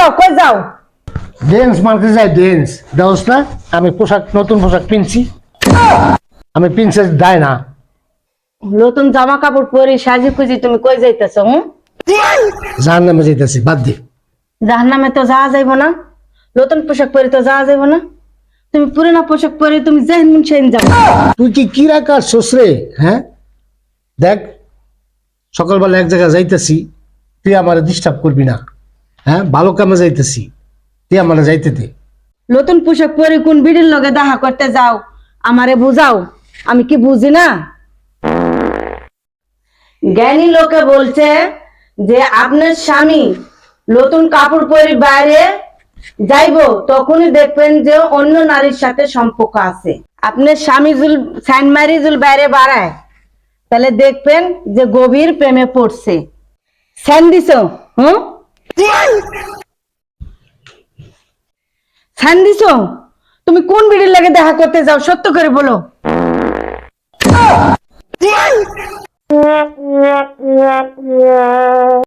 যাও কই যাও? ডেন্স মারতে যাই ডেন্স দেওস না আমি পোশাক নতুন পোশাক কিনছি আমি প্রিন্সেস ডায়না নতুন জামা কাপড় পরে সাজি খুঁজি তুমি কই যাইতেছ? যার নামে যাইতেছি বাদ দি জাহান্নামে তো যাওয়া যাইব না, নতুন পোশাক পরে তো যাওয়া যাইব না। তুমি পুরানা পোশাক পরে তুমি যেন মন সেন যাও। তুই কি রাখার শ্বশুরে হ্যাঁ দেখ সকালবেলা এক জায়গায় যাইতেছি তুই আমার ডিস্টার্ব করবি না হ্যাঁ ভালো কামে যাইতেছি তুই আমার যাইতে দে নতুন পোশাক পরে কোন বিড়ির লগে দেখা করতে যাও আমারে বুঝাও, আমি কি বুঝি না? জ্ঞানী লোকে বলছে যে আপনার স্বামী নতুন কাপড় পরে বাইরে যাইবো তখনই দেখবেন যে অন্য নারীর সাথে সম্পর্ক আছে। আপনার স্বামী জুল স্যান্ড মারি জুল বাইরে বাড়ায় তাহলে দেখবেন যে গভীর প্রেমে পড়ছে। স্যান দিছো? স্যান দিছো? তুমি কোন বিড়ির লাগে দেখা করতে যাও সত্য করে বলো।